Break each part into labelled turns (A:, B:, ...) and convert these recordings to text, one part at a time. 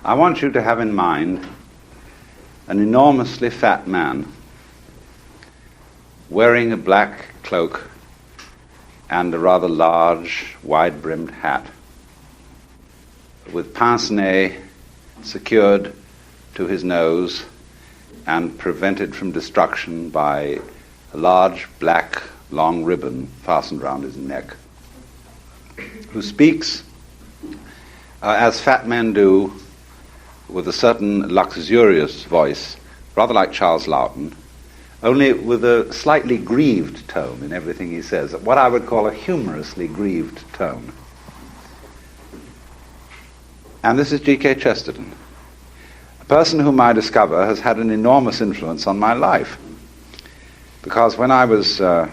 A: I want you to have in mind an enormously fat man wearing a black cloak and a rather large, wide-brimmed hat, with pince-nez secured to his nose and prevented from destruction by a large, black, long ribbon fastened round his neck, who speaks as fat men do, with a certain luxurious voice, rather like Charles Loughton, only with a slightly grieved tone in everything he says, what I would call a humorously grieved tone. And this is G.K. Chesterton, a person whom I discover has had an enormous influence on my life. Because when I was a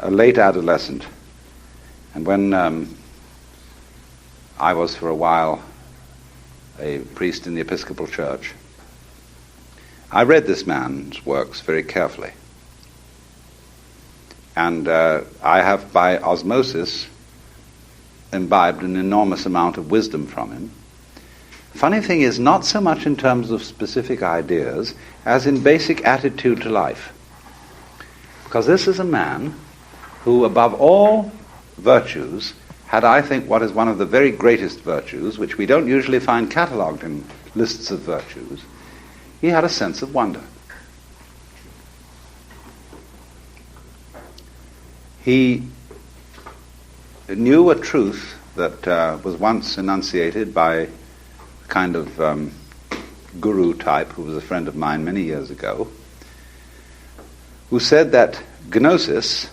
A: late adolescent, and when I was for a while a priest in the Episcopal Church, I read this man's works very carefully. And I have, by osmosis, imbibed an enormous amount of wisdom from him. Funny thing is, not so much in terms of specific ideas as in basic attitude to life. Because this is a man who, above all virtues, had, I think, what is one of the very greatest virtues, which we don't usually find catalogued in lists of virtues. He had a sense of wonder. He knew a truth that was once enunciated by a kind of guru type who was a friend of mine many years ago, who said that gnosis,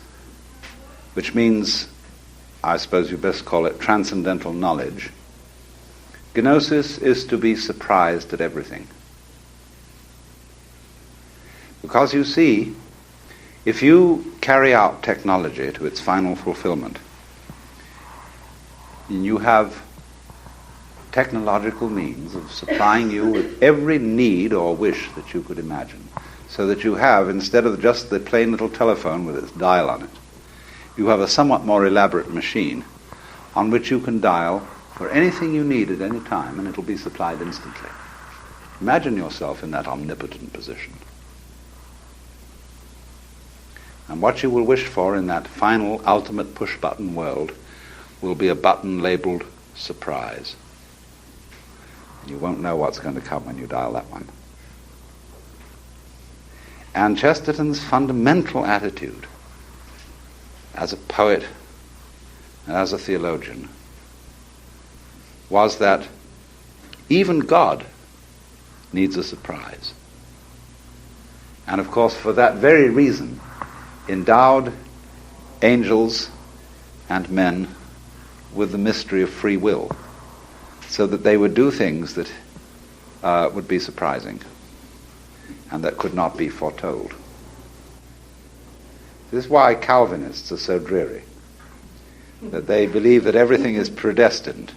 A: which means, I suppose you best call it transcendental knowledge, gnosis is to be surprised at everything. Because you see, if you carry out technology to its final fulfillment, and you have technological means of supplying you with every need or wish that you could imagine, so that you have, instead of just the plain little telephone with its dial on it, you have a somewhat more elaborate machine on which you can dial for anything you need at any time, and it'll be supplied instantly. Imagine yourself in that omnipotent position. And what you will wish for in that final, ultimate push-button world will be a button labeled surprise. You won't know what's going to come when you dial that one. And Chesterton's fundamental attitude as a poet and as a theologian was that even God needs a surprise. And of course, for that very reason, endowed angels and men with the mystery of free will, so that they would do things that would be surprising and that could not be foretold. This is why Calvinists are so dreary, that they believe that everything is predestined.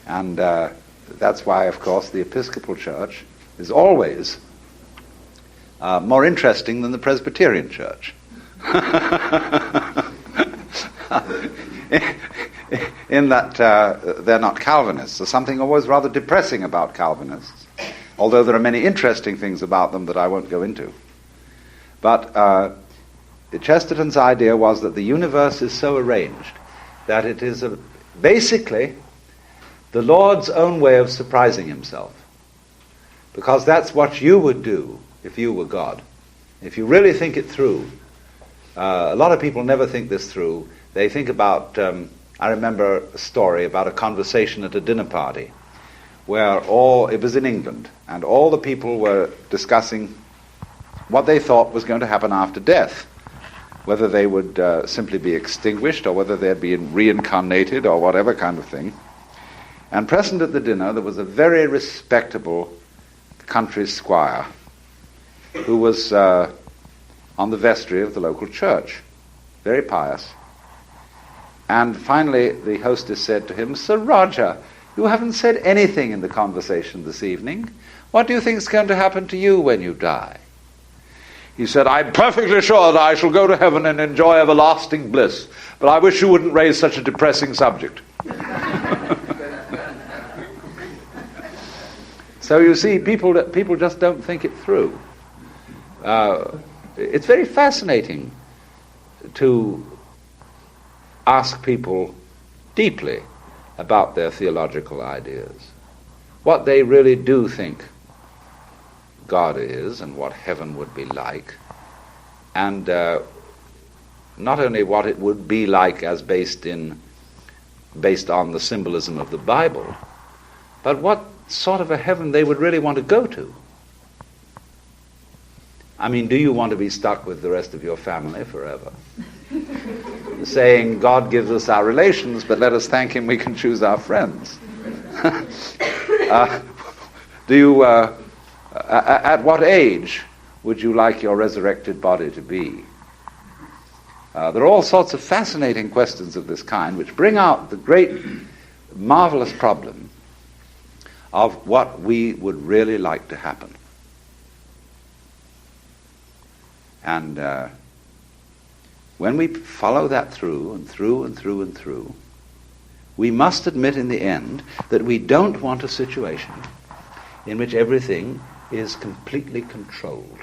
A: And that's why, of course, the Episcopal Church is always more interesting than the Presbyterian Church. In that they're not Calvinists. There's something always rather depressing about Calvinists, although there are many interesting things about them that I won't go into. But Chesterton's idea was that the universe is so arranged that it is basically the Lord's own way of surprising himself. Because that's what you would do if you were God. If you really think it through. A lot of people never think this through. They think about, I remember a story about a conversation at a dinner party where it was in England, and all the people were discussing what they thought was going to happen after death, whether they would simply be extinguished or whether they'd be reincarnated or whatever kind of thing. And present at the dinner there was a very respectable country squire who was on the vestry of the local church, very pious. And finally the hostess said to him, "Sir Roger, you haven't said anything in the conversation this evening. What do you think is going to happen to you when you die?" He said, "I'm perfectly sure that I shall go to heaven and enjoy everlasting bliss, but I wish you wouldn't raise such a depressing subject." So you see, people just don't think it through. It's very fascinating to ask people deeply about their theological ideas, what they really do think God is and what heaven would be like, and not only what it would be like as based on the symbolism of the Bible, but what sort of a heaven they would really want to go to. I mean, do you want to be stuck with the rest of your family forever? Saying, God gives us our relations, but let us thank him we can choose our friends. At what age would you like your resurrected body to be? There are all sorts of fascinating questions of this kind which bring out the great, marvelous problem of what we would really like to happen. And when we follow that through and through and through and through, we must admit in the end that we don't want a situation in which everything is completely controlled.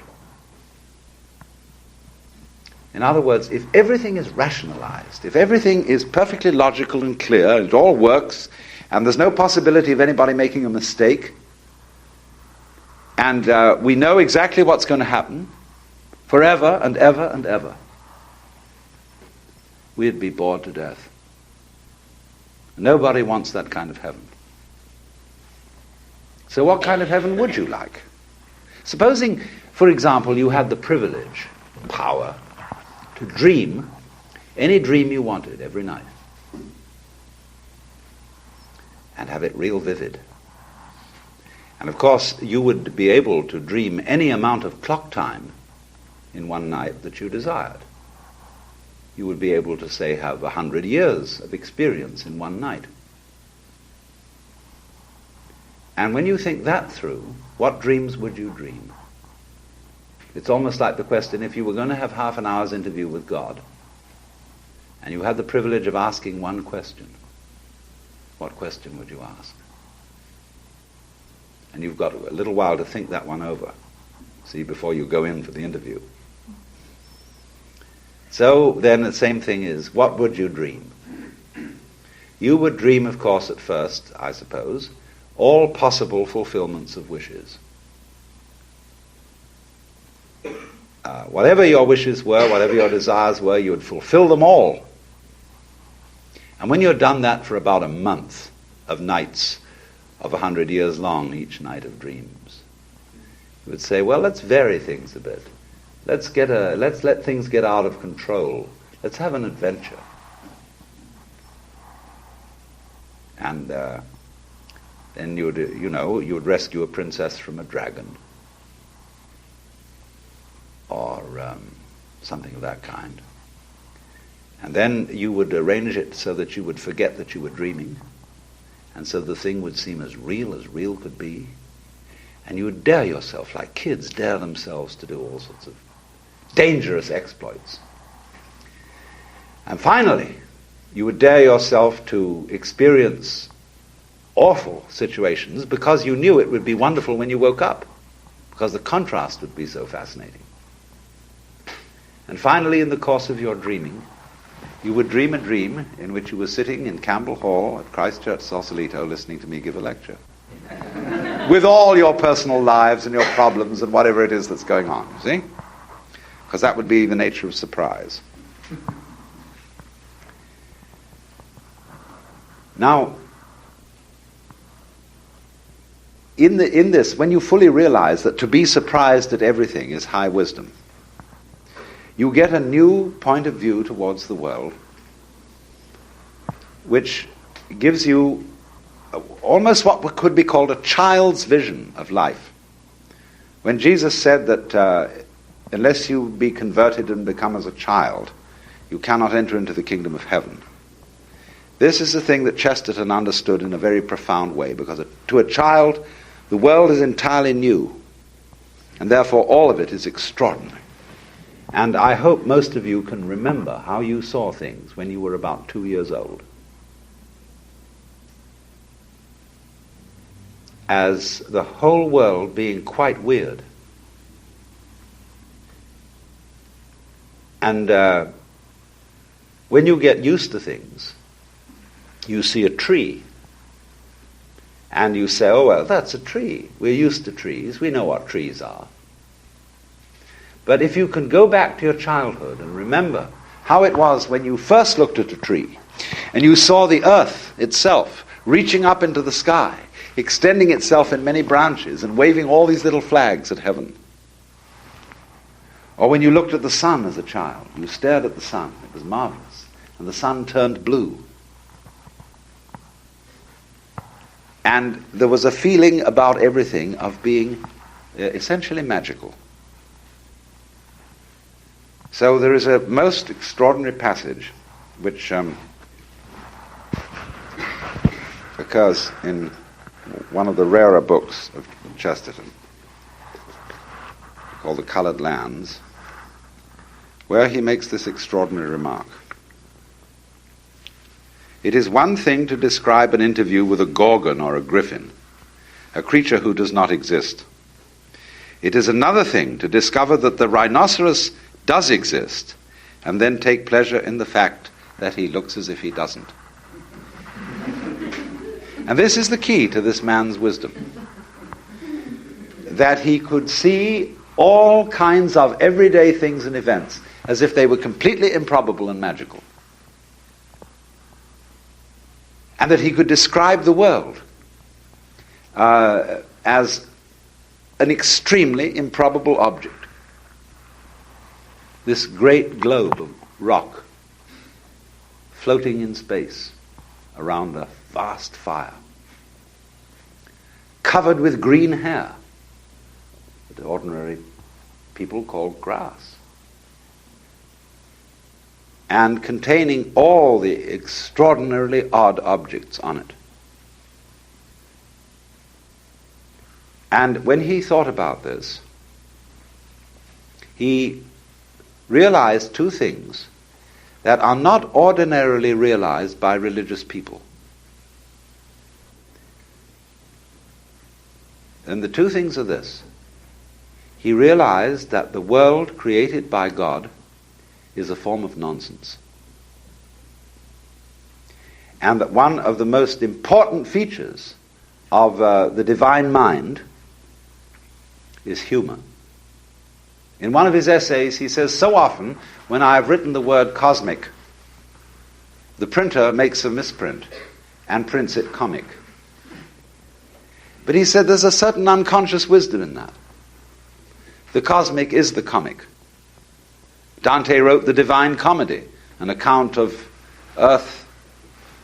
A: In other words, if everything is rationalized, if everything is perfectly logical and clear, it all works, and there's no possibility of anybody making a mistake, and we know exactly what's going to happen forever and ever and ever, we'd be bored to death. Nobody wants that kind of heaven. So what kind of heaven would you like? Supposing, for example, you had the privilege, power, to dream any dream you wanted every night and have it real vivid. And of course, you would be able to dream any amount of clock time in one night that you desired. You would be able to, say, have 100 years of experience in one night. And when you think that through, what dreams would you dream? It's almost like the question, if you were going to have half an hour's interview with God, and you had the privilege of asking one question, what question would you ask? And you've got a little while to think that one over, see, before you go in for the interview. So then the same thing is, what would you dream? You would dream, of course, at first, I suppose, all possible fulfillments of wishes. Whatever your wishes were, whatever your desires were, you would fulfill them all. And when you've done that for about a month of nights of 100 years long, each night of dreams, you would say, well, let's vary things a bit. Let's let things get out of control. Let's have an adventure. And then you would rescue a princess from a dragon, or something of that kind. And then you would arrange it so that you would forget that you were dreaming, and so the thing would seem as real could be. And you would dare yourself, like kids dare themselves to do all sorts of dangerous exploits. And finally, you would dare yourself to experience awful situations because you knew it would be wonderful when you woke up, because the contrast would be so fascinating. And finally, in the course of your dreaming, you would dream a dream in which you were sitting in Campbell Hall at Christ Church, Sausalito, listening to me give a lecture. With all your personal lives and your problems and whatever it is that's going on, see? Because that would be the nature of surprise. Now, in this, when you fully realize that to be surprised at everything is high wisdom, you get a new point of view towards the world, which gives you almost what could be called a child's vision of life. When Jesus said that unless you be converted and become as a child, you cannot enter into the kingdom of heaven. This is the thing that Chesterton understood in a very profound way, because to a child, the world is entirely new, and therefore all of it is extraordinary. And I hope most of you can remember how you saw things when you were about 2 years old. as the whole world being quite weird. And when you get used to things, you see a tree, and you say, oh, well, that's a tree. We're used to trees. We know what trees are. But if you can go back to your childhood and remember how it was when you first looked at a tree, and you saw the earth itself reaching up into the sky, extending itself in many branches and waving all these little flags at heaven. Or when you looked at the sun as a child, you stared at the sun, it was marvelous, and the sun turned blue. And there was a feeling about everything of being essentially magical. So there is a most extraordinary passage which occurs in one of the rarer books of Chesterton, called The Coloured Lands, where he makes this extraordinary remark. It is one thing to describe an interview with a gorgon or a griffin, a creature who does not exist. It is another thing to discover that the rhinoceros does exist, and then take pleasure in the fact that he looks as if he doesn't. And this is the key to this man's wisdom, that he could see all kinds of everyday things and events as if they were completely improbable and magical. And that he could describe the world as an extremely improbable object. This great globe of rock floating in space around a vast fire, covered with green hair that ordinary people call grass, and containing all the extraordinarily odd objects on it. And when he thought about this, he realized two things that are not ordinarily realized by religious people. And the two things are this. He realized that the world created by God is a form of nonsense. And that one of the most important features of the divine mind is humor. In one of his essays, he says, so often when I have written the word cosmic, the printer makes a misprint and prints it comic. But he said there's a certain unconscious wisdom in that. The cosmic is the comic. Dante wrote the Divine Comedy, an account of earth,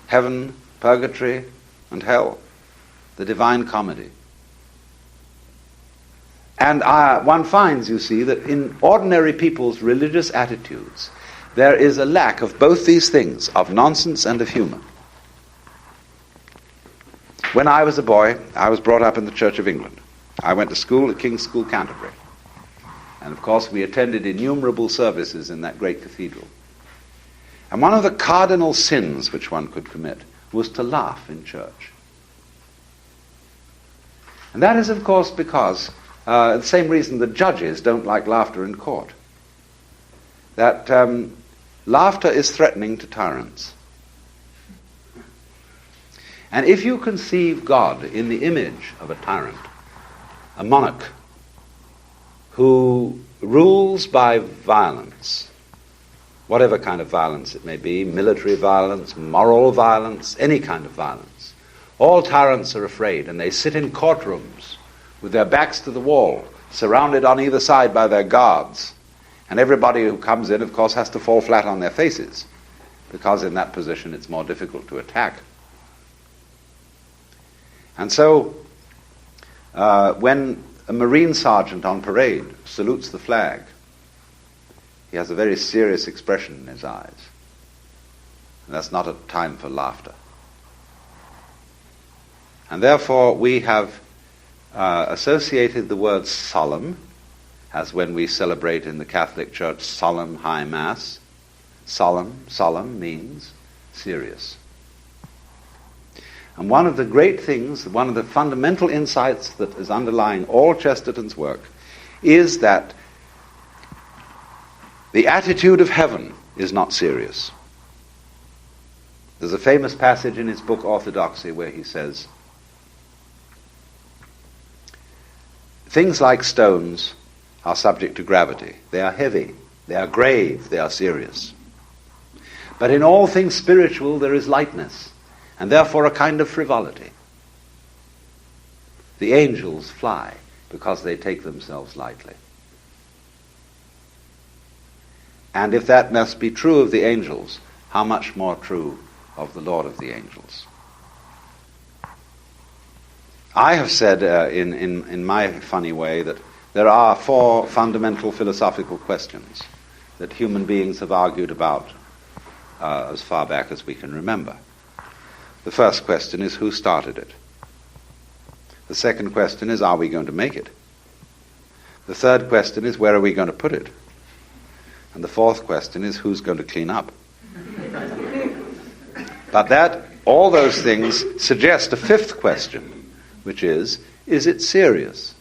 A: heaven, purgatory, and hell. The Divine Comedy. And one finds, you see, that in ordinary people's religious attitudes, there is a lack of both these things, of nonsense and of humor. When I was a boy, I was brought up in the Church of England. I went to school at King's School, Canterbury. And of course we attended innumerable services in that great cathedral. And one of the cardinal sins which one could commit was to laugh in church. And that is of course because, the same reason the judges don't like laughter in court. That laughter is threatening to tyrants. And if you conceive God in the image of a tyrant, a monarch, who rules by violence, whatever kind of violence it may be, military violence, moral violence, any kind of violence. All tyrants are afraid, and they sit in courtrooms with their backs to the wall, surrounded on either side by their guards. And everybody who comes in, of course, has to fall flat on their faces, because in that position it's more difficult to attack. And so, when a Marine sergeant on parade salutes the flag, he has a very serious expression in his eyes. And that's not a time for laughter. And therefore we have associated the word solemn, as when we celebrate in the Catholic Church solemn high mass. Solemn means serious. And one of the great things, one of the fundamental insights that is underlying all Chesterton's work is that the attitude of heaven is not serious. There's a famous passage in his book Orthodoxy where he says, things like stones are subject to gravity. They are heavy, they are grave, they are serious. But in all things spiritual there is lightness, and therefore a kind of frivolity. The angels fly because they take themselves lightly. And if that must be true of the angels, how much more true of the Lord of the angels? I have said in my funny way that there are 4 fundamental philosophical questions that human beings have argued about as far back as we can remember. The first question is, who started it? The second question is, are we going to make it? The third question is, where are we going to put it? And the fourth question is, who's going to clean up? But all those things suggest a fifth question, which is it serious?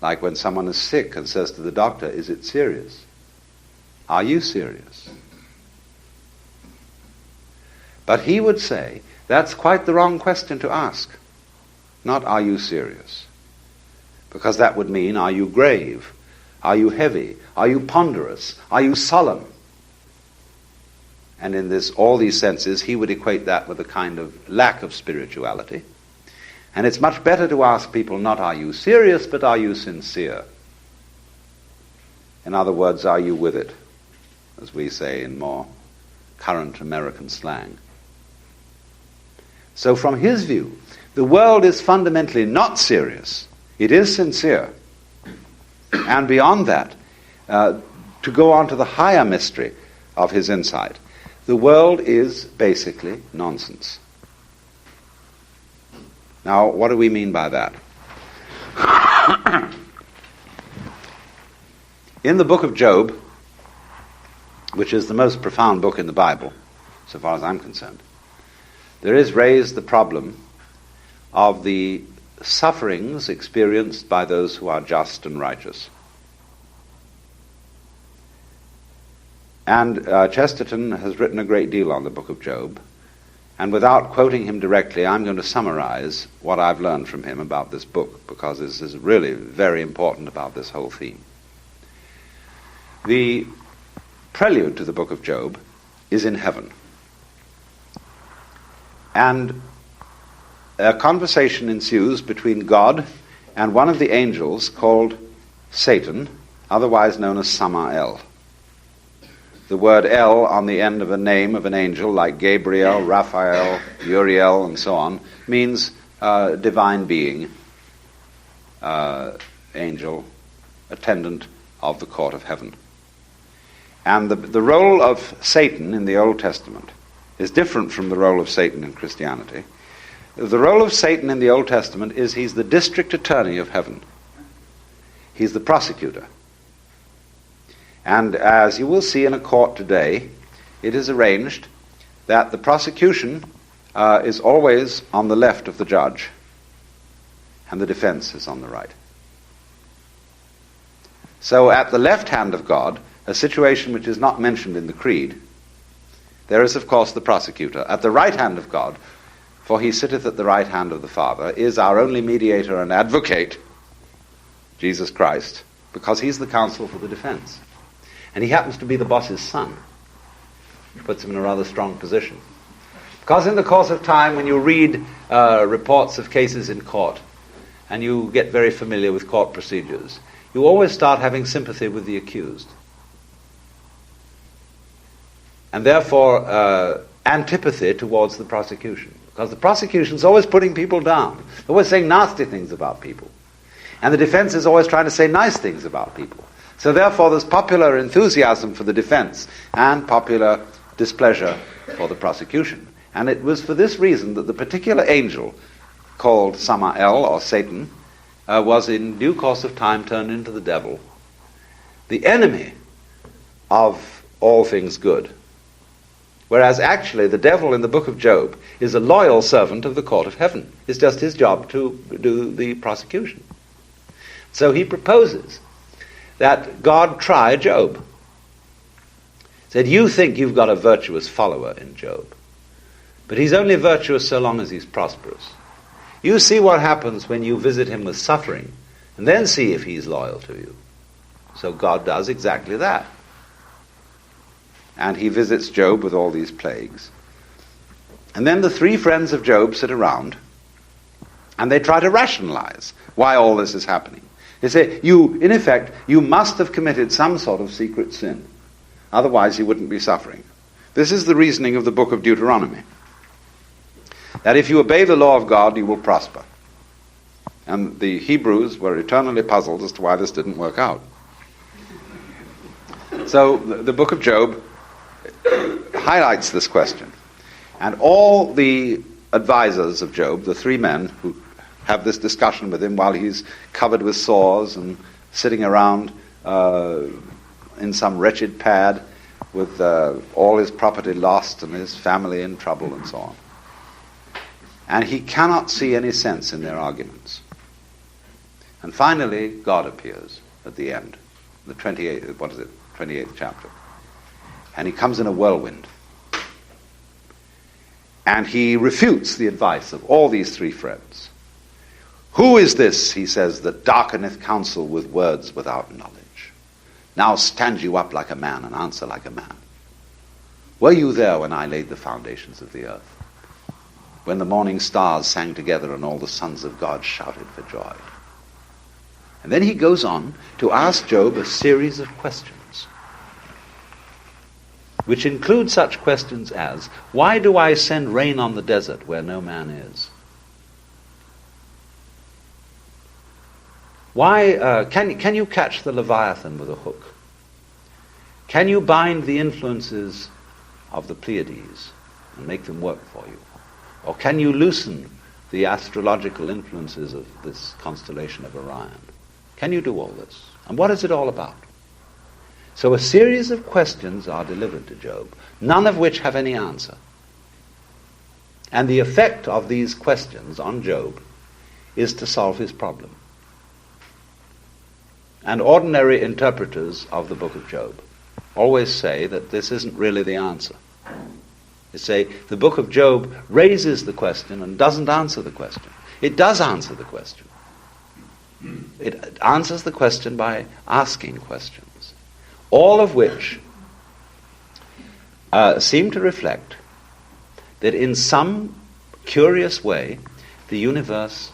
A: Like when someone is sick and says to the doctor, is it serious? Are you serious? But he would say, that's quite the wrong question to ask. Not, are you serious? Because that would mean, are you grave? Are you heavy? Are you ponderous? Are you solemn? And in all these senses, he would equate that with a kind of lack of spirituality. And it's much better to ask people not, are you serious, but are you sincere? In other words, are you with it? As we say in more current American slang. So from his view, the world is fundamentally not serious. It is sincere. And beyond that, to go on to the higher mystery of his insight, the world is basically nonsense. Now, what do we mean by that? In the book of Job, which is the most profound book in the Bible, so far as I'm concerned, there is raised the problem of the sufferings experienced by those who are just and righteous. And Chesterton has written a great deal on the book of Job, and without quoting him directly, I'm going to summarize what I've learned from him about this book, because this is really very important about this whole theme. The prelude to the book of Job is in heaven. And a conversation ensues between God and one of the angels called Satan, otherwise known as Samael. The word El on the end of a name of an angel like Gabriel, Raphael, Uriel, and so on, means divine being, angel, attendant of the court of heaven. And the role of Satan in the Old Testament is different from the role of Satan in Christianity. The role of Satan in the Old Testament is he's the district attorney of heaven. He's the prosecutor. And as you will see in a court today, it is arranged that the prosecution is always on the left of the judge, and the defense is on the right. So at the left hand of God, a situation which is not mentioned in the Creed, there is of course the prosecutor. At the right hand of God, for he sitteth at the right hand of the Father, is our only mediator and advocate, Jesus Christ, because he's the counsel for the defense. And he happens to be the boss's son, which puts him in a rather strong position. Because in the course of time, when you read reports of cases in court, and you get very familiar with court procedures, you always start having sympathy with the accused. And therefore, antipathy towards the prosecution. Because the prosecution's always putting people down. They're always saying nasty things about people. And the defense is always trying to say nice things about people. So therefore there's popular enthusiasm for the defense and popular displeasure for the prosecution. And it was for this reason that the particular angel called Samael, or Satan, was in due course of time turned into the devil, the enemy of all things good. Whereas actually the devil in the book of Job is a loyal servant of the court of heaven. It's just his job to do the prosecution. So he proposes that God try Job. He said, you think you've got a virtuous follower in Job, but he's only virtuous so long as he's prosperous. You see what happens when you visit him with suffering, and then see if he's loyal to you. So God does exactly that. And he visits Job with all these plagues. And then the three friends of Job sit around, and they try to rationalize why all this is happening. They say, in effect, you must have committed some sort of secret sin. Otherwise you wouldn't be suffering. This is the reasoning of the book of Deuteronomy. That if you obey the law of God, you will prosper. And the Hebrews were eternally puzzled as to why this didn't work out. So the book of Job highlights this question. And all the advisors of Job, the three men who have this discussion with him while he's covered with sores and sitting around in some wretched pad with all his property lost and his family in trouble and so on. And he cannot see any sense in their arguments. And finally, God appears at the end, the 28th chapter. And he comes in a whirlwind. And he refutes the advice of all these three friends. Who is this, he says, that darkeneth counsel with words without knowledge? Now stand you up like a man and answer like a man. Were you there when I laid the foundations of the earth? When the morning stars sang together and all the sons of God shouted for joy? And then he goes on to ask Job a series of questions, which include such questions as, why do I send rain on the desert where no man is? Why can you catch the Leviathan with a hook? Can you bind the influences of the Pleiades and make them work for you? Or can you loosen the astrological influences of this constellation of Orion? Can you do all this? And what is it all about? So a series of questions are delivered to Job, none of which have any answer. And the effect of these questions on Job is to solve his problem. And ordinary interpreters of the book of Job always say that this isn't really the answer. They say the book of Job raises the question and doesn't answer the question. It does answer the question. It answers the question by asking questions, all of which seem to reflect that in some curious way the universe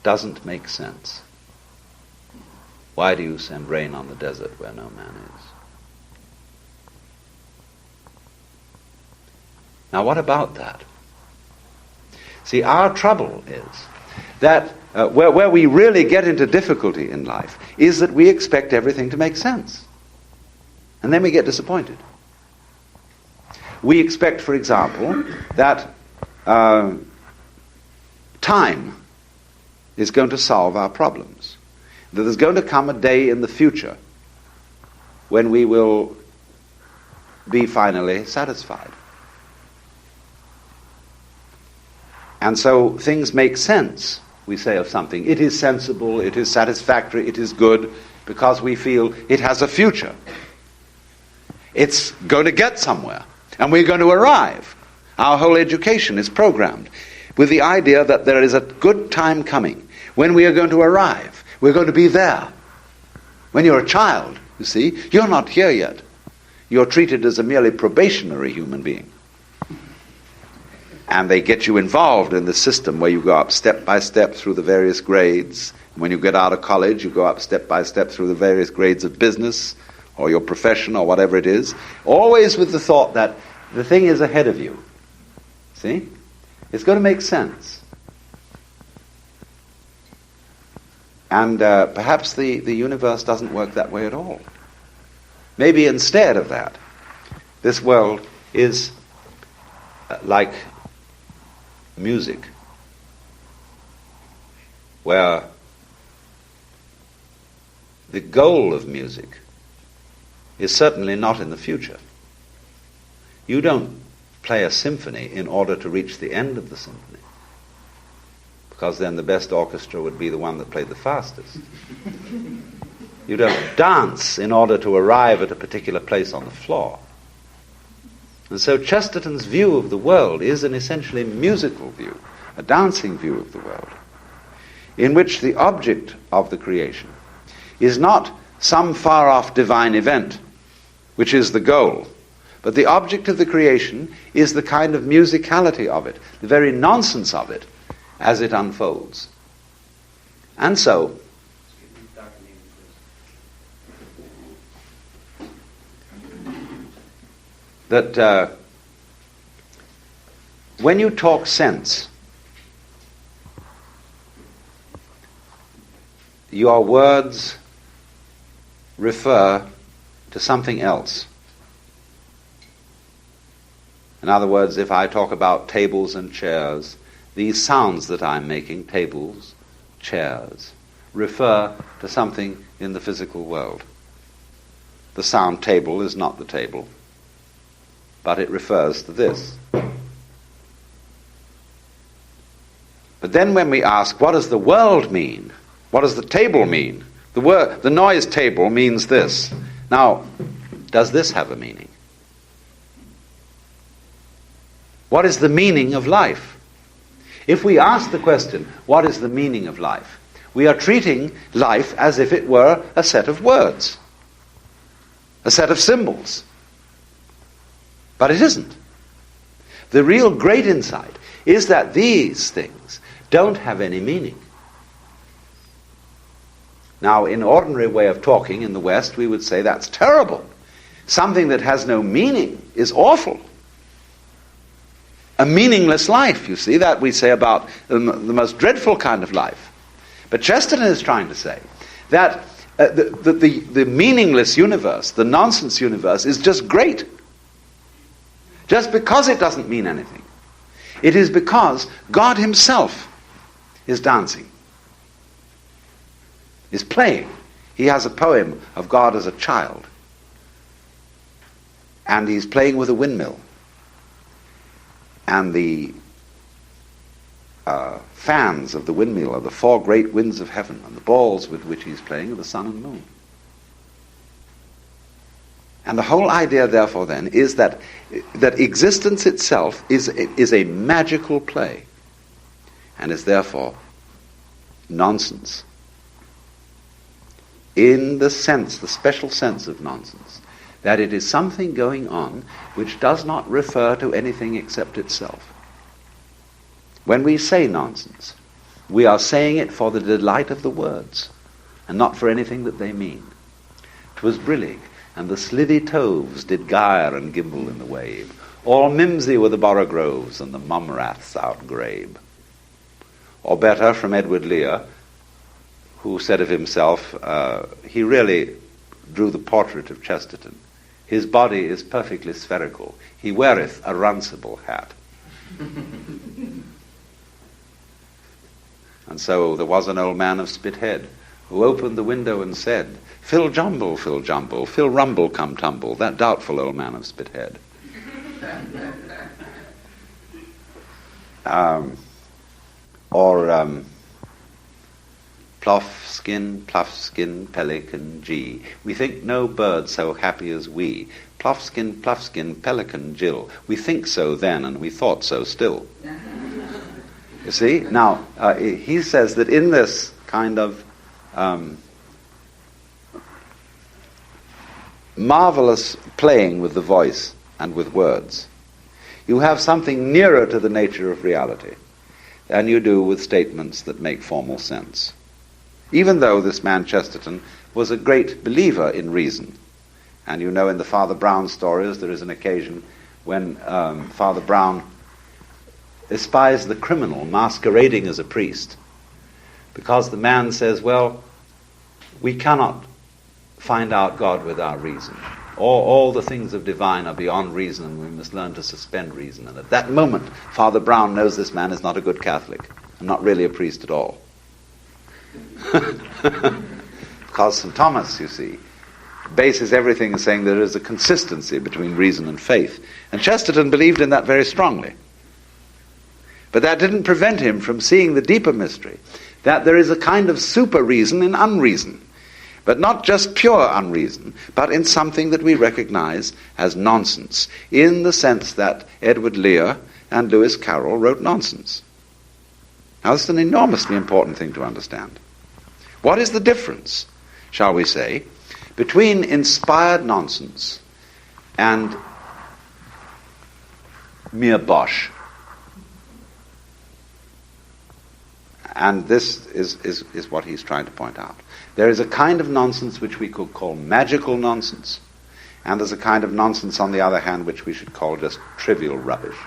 A: doesn't make sense. Why do you send rain on the desert where no man is? Now what about that? See, our trouble is that where we really get into difficulty in life is that we expect everything to make sense. And then we get disappointed. We expect, for example, that time is going to solve our problems. That there's going to come a day in the future when we will be finally satisfied. And so things make sense, we say of something. It is sensible, it is satisfactory, it is good, because we feel it has a future. It's going to get somewhere, and we're going to arrive. Our whole education is programmed with the idea that there is a good time coming when we are going to arrive. We're going to be there. When you're a child, you see, you're not here yet. You're treated as a merely probationary human being. And they get you involved in the system where you go up step by step through the various grades. When you get out of college, you go up step by step through the various grades of business or your profession or whatever it is, always with the thought that the thing is ahead of you. See? It's going to make sense. And perhaps the universe doesn't work that way at all. Maybe instead of that, this world is like music, where the goal of music is certainly not in the future. You don't play a symphony in order to reach the end of the symphony, because then the best orchestra would be the one that played the fastest. You don't dance in order to arrive at a particular place on the floor. And so Chesterton's view of the world is an essentially musical view, a dancing view of the world, in which the object of the creation is not some far-off divine event, which is the goal, but the object of the creation is the kind of musicality of it, the very nonsense of it, as it unfolds. And so, that when you talk sense, your words refer to something else. In other words, if I talk about tables and chairs, these sounds that I'm making, tables, chairs, refer to something in the physical world. The sound table is not the table, but it refers to this. But then when we ask, what does the world mean? What does the table mean? The noise table means this. Now, does this have a meaning? What is the meaning of life? If we ask the question, what is the meaning of life? We are treating life as if it were a set of words, a set of symbols. But it isn't. The real great insight is that these things don't have any meaning. Now, in ordinary way of talking in the West, we would say that's terrible. Something that has no meaning is awful. A meaningless life, you see, that we say about the most dreadful kind of life. But Chesterton is trying to say that the meaningless universe, the nonsense universe, is just great. Just because it doesn't mean anything. It is because God himself is dancing, is playing. He has a poem of God as a child. And he's playing with a windmill. And the fans of the windmill are the four great winds of heaven, and the balls with which he's playing are the sun and moon. And the whole idea, therefore, then, is that existence itself is a magical play, and is therefore nonsense. In the sense, the special sense of nonsense, that it is something going on which does not refer to anything except itself. When we say nonsense, we are saying it for the delight of the words, and not for anything that they mean. 'Twas brillig, and the slithy toves did gyre and gimble in the wave. All mimsy were the borogoves, and the mumraths outgrabe. Or better, from Edward Lear, who said of himself, he really drew the portrait of Chesterton. His body is perfectly spherical. He weareth a runcible hat. And so there was an old man of Spithead who opened the window and said, Phil Jumble, Phil Jumble, Phil Rumble come tumble, that doubtful old man of Spithead. Pluffskin, pelican, G. We think no bird so happy as we. Pluffskin, pelican, Jill. We think so then, and we thought so still. You see? Now, he says that in this kind of marvelous playing with the voice and with words, you have something nearer to the nature of reality than you do with statements that make formal sense. Even though this man Chesterton was a great believer in reason. And you know in the Father Brown stories there is an occasion when Father Brown espies the criminal masquerading as a priest, because the man says, well, we cannot find out God with our reason. All the things of divine are beyond reason, and we must learn to suspend reason. And at that moment, Father Brown knows this man is not a good Catholic, and not really a priest at all. Because St. Thomas, you see, bases everything in saying there is a consistency between reason and faith. And Chesterton believed in that very strongly. But that didn't prevent him from seeing the deeper mystery, that there is a kind of super reason in unreason, but not just pure unreason, but in something that we recognize as nonsense, in the sense that Edward Lear and Lewis Carroll wrote nonsense. Now, this is an enormously important thing to understand. What is the difference, shall we say, between inspired nonsense and mere bosh? And this is what he's trying to point out. There is a kind of nonsense which we could call magical nonsense, and there's a kind of nonsense, on the other hand, which we should call just trivial rubbish.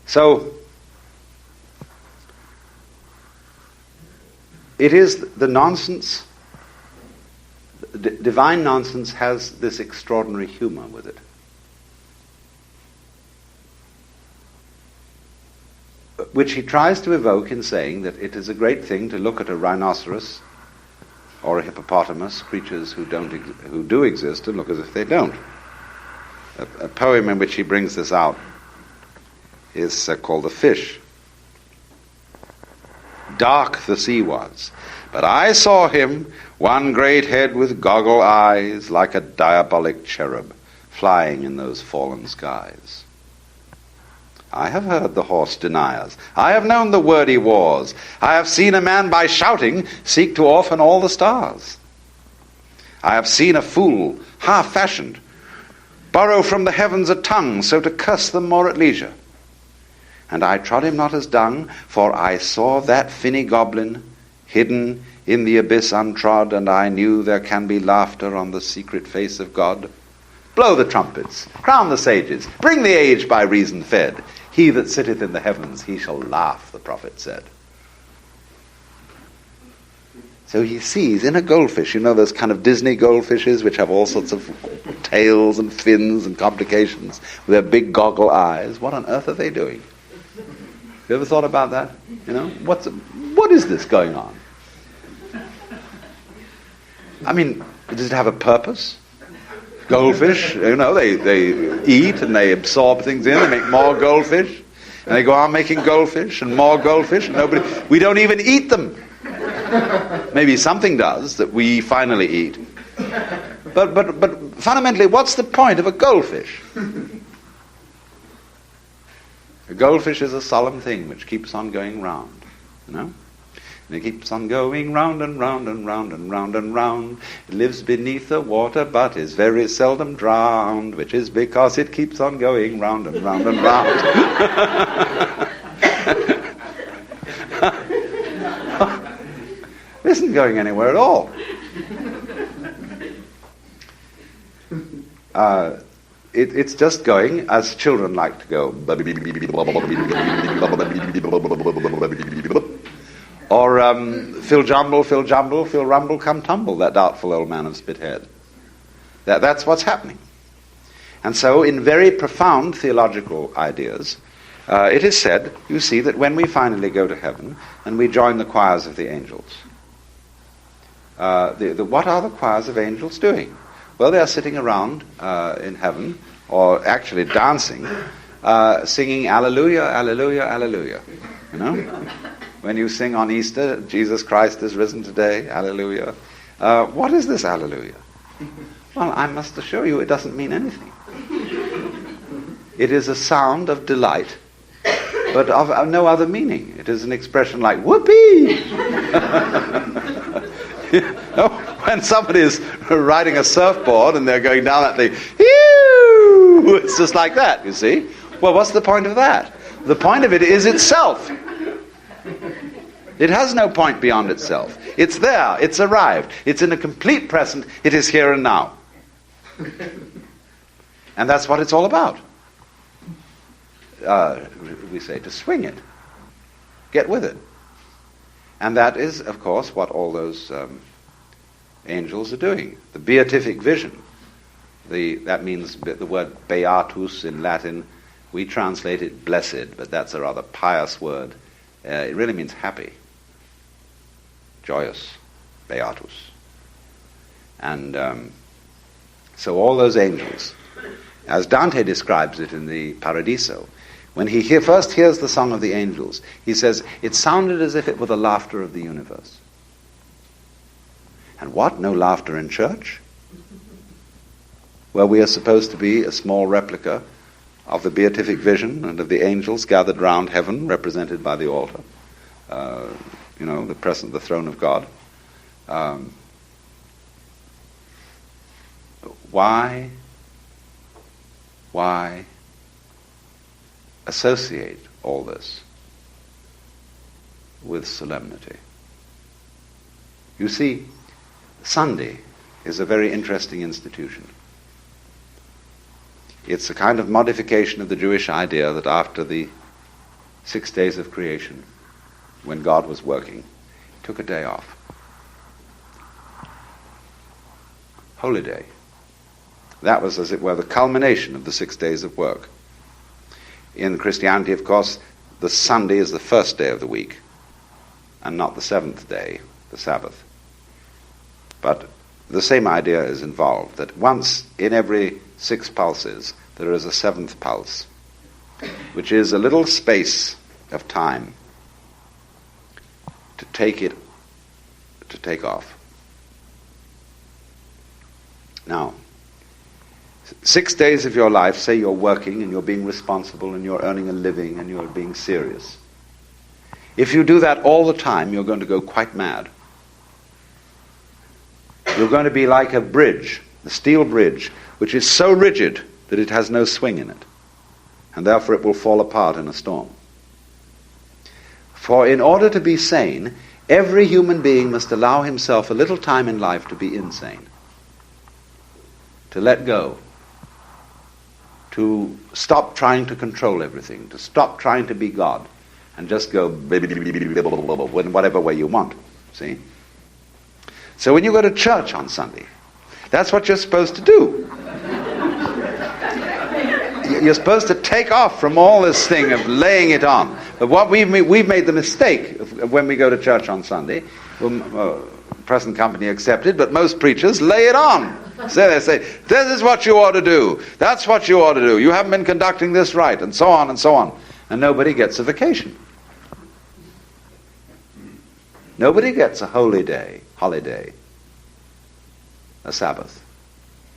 A: So, it is the nonsense, divine nonsense has this extraordinary humor with it. Which he tries to evoke in saying that it is a great thing to look at a rhinoceros or a hippopotamus, creatures who do exist, and look as if they don't. A poem in which he brings this out is called The Fish. Dark the sea was, but I saw him, one great head with goggle eyes, like a diabolic cherub, flying in those fallen skies. I have heard the horse deniers. I have known the wordy wars. I have seen a man by shouting seek to orphan all the stars. I have seen a fool, half-fashioned, borrow from the heavens a tongue, so to curse them more at leisure. And I trod him not as dung, for I saw that finny goblin, hidden in the abyss untrod, and I knew there can be laughter on the secret face of God. Blow the trumpets, crown the sages, bring the age by reason fed. He that sitteth in the heavens, he shall laugh, the prophet said. So he sees in a goldfish, you know those kind of Disney goldfishes which have all sorts of tails and fins and complications with their big goggle eyes. What on earth are they doing? You ever thought about that? You know, what is this going on? I mean, does it have a purpose? Goldfish, you know, they eat and they absorb things in, they make more goldfish, and they go on making goldfish and more goldfish, and we don't even eat them. Maybe something does that we finally eat. But fundamentally, what's the point of a goldfish? A goldfish is a solemn thing which keeps on going round, you know? And it keeps on going round and round and round and round and round. It lives beneath the water, but is very seldom drowned, which is because it keeps on going round and round and round. It isn't going anywhere at all. It's just going as children like to go. Or Phil Jumble, Phil Jumble, Phil Rumble, come tumble, that doubtful old man of Spithead. That's what's happening. And so in very profound theological ideas, it is said, you see, that when we finally go to heaven and we join the choirs of the angels, what are the choirs of angels doing? Well, they are sitting around in heaven, or actually dancing, singing Alleluia, Alleluia, Alleluia. You know? When you sing on Easter, Jesus Christ is risen today, Alleluia. What is this Alleluia? Well, I must assure you it doesn't mean anything. It is a sound of delight, but of no other meaning. It is an expression like, whoopee! You know, when somebody is riding a surfboard and they're going down that thing, ew! It's just like that, you see. Well, what's the point of that? The point of it is itself. It has no point beyond itself. It's there, it's arrived, it's in a complete present, it is here and now. And that's what it's all about. We say to swing it, get with it. And that is, of course, what all those angels are doing. The beatific vision, that means the word beatus in Latin, we translate it blessed, but that's a rather pious word. It really means happy. joyous, beatus. And so all those angels, as Dante describes it in the Paradiso, when he first hears the song of the angels, he says, it sounded as if it were the laughter of the universe. And what? No laughter in church? Where we are supposed to be a small replica of the beatific vision and of the angels gathered round heaven, represented by the altar. The throne of God. Why associate all this with solemnity? You see, Sunday is a very interesting institution. It's a kind of modification of the Jewish idea that after the 6 days of creation, when God was working, he took a day off. Holy Day. That was, as it were, the culmination of the 6 days of work. In Christianity, of course, the Sunday is the first day of the week, and not the seventh day, the Sabbath. But the same idea is involved, that once in every 6 pulses, there is a 7th pulse, which is a little space of time to take off. Now, 6 days of your life, say you're working and you're being responsible and you're earning a living and you're being serious. If you do that all the time, you're going to go quite mad. You're going to be like a bridge, a steel bridge, which is so rigid that it has no swing in it, and therefore it will fall apart in a storm. For in order to be sane, every human being must allow himself a little time in life to be insane, to let go, to stop trying to control everything, to stop trying to be God, and just go in whatever way you want. See? So when you go to church on Sunday, that's what you're supposed to do. You're supposed to take off from all this thing of laying it on. But what we've made the mistake of when we go to church on Sunday, present company accepted, but most preachers lay it on. So they say, this is what you ought to do. That's what you ought to do. You haven't been conducting this right, and so on and so on. And nobody gets a vacation. Nobody gets a holy day, holiday, a Sabbath,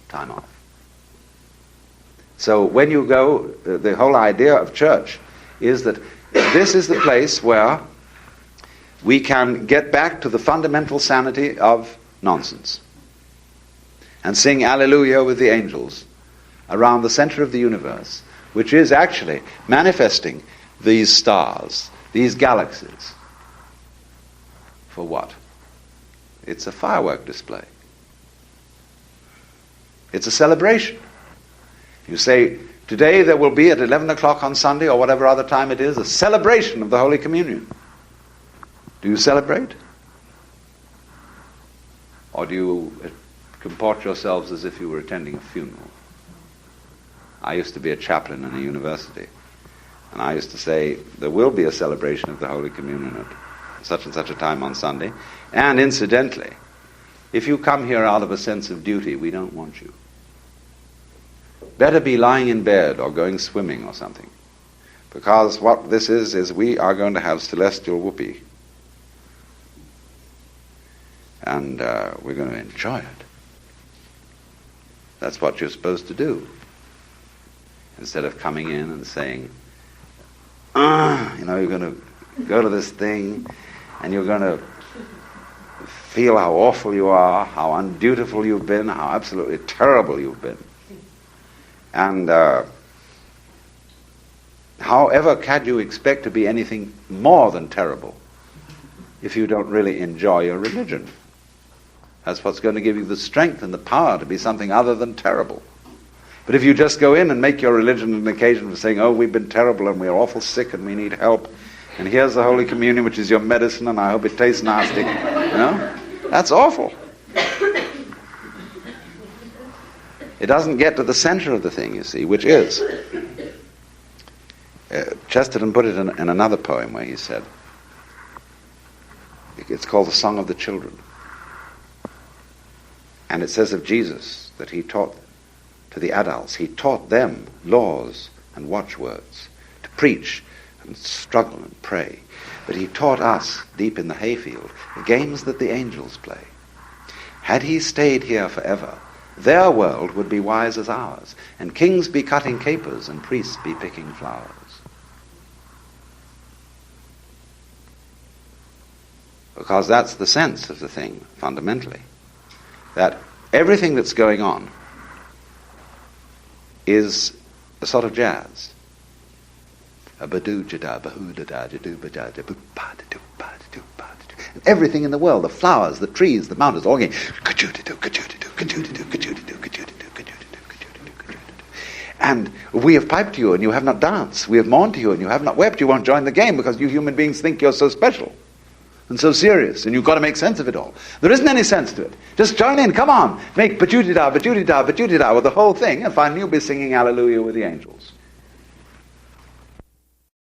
A: time off. So when you go, the whole idea of church is that this is the place where we can get back to the fundamental sanity of nonsense and sing Alleluia with the angels around the center of the universe, which is actually manifesting these stars, these galaxies. For what? It's a firework display. It's a celebration. You say, today there will be at 11 o'clock on Sunday, or whatever other time it is, a celebration of the Holy Communion. Do you celebrate? Or do you comport yourselves as if you were attending a funeral? I used to be a chaplain in a university, and I used to say, there will be a celebration of the Holy Communion at such and such a time on Sunday, and incidentally, if you come here out of a sense of duty, we don't want you. Better be lying in bed or going swimming or something. Because what this is we are going to have celestial whoopee. And we're going to enjoy it. That's what you're supposed to do. Instead of coming in and saying, you're going to go to this thing and you're going to feel how awful you are, how undutiful you've been, how absolutely terrible you've been. And however can you expect to be anything more than terrible if you don't really enjoy your religion? That's what's going to give you the strength and the power to be something other than terrible. But if you just go in and make your religion an occasion for saying, oh, we've been terrible and we're awful sick and we need help, and here's the Holy Communion, which is your medicine, and I hope it tastes nasty, that's awful. It doesn't get to the center of the thing, you see, which is, Chesterton put it in another poem where he said, It's called the Song of the Children. And it says of Jesus that he taught to the adults, he taught them laws and watchwords, to preach and struggle and pray. But he taught us, deep in the hayfield, the games that the angels play. Had he stayed here forever, their world would be wise as ours, and kings be cutting capers and priests be picking flowers. Because that's the sense of the thing, fundamentally. That everything that's going on is a sort of jazz. A ba-doo-ja-da, ba-hoo-da-da, ja-doo-ba-da, ja-boo-ba-da-doo, ba-da-doo, ba-da-doo. And everything in the world, the flowers, the trees, the mountains, all going ka-choo-da-doo, ka-choo-da-doo, ka-choo-da-doo, ka-choo-da-doo, ka-choo-da-doo, ka-choo-da-doo, ka-choo-da-doo, ka-choo-da-doo. And we have piped to you and you have not danced. We have mourned to you and you have not wept. You won't join the game because you human beings think you're so special and so serious, and you've got to make sense of it all. There isn't any sense to it. Just join in, come on. Make ba-choo-da-da, ba-choo-da-da, ba-choo-da-da with the whole thing, and finally you'll be singing Hallelujah with the angels.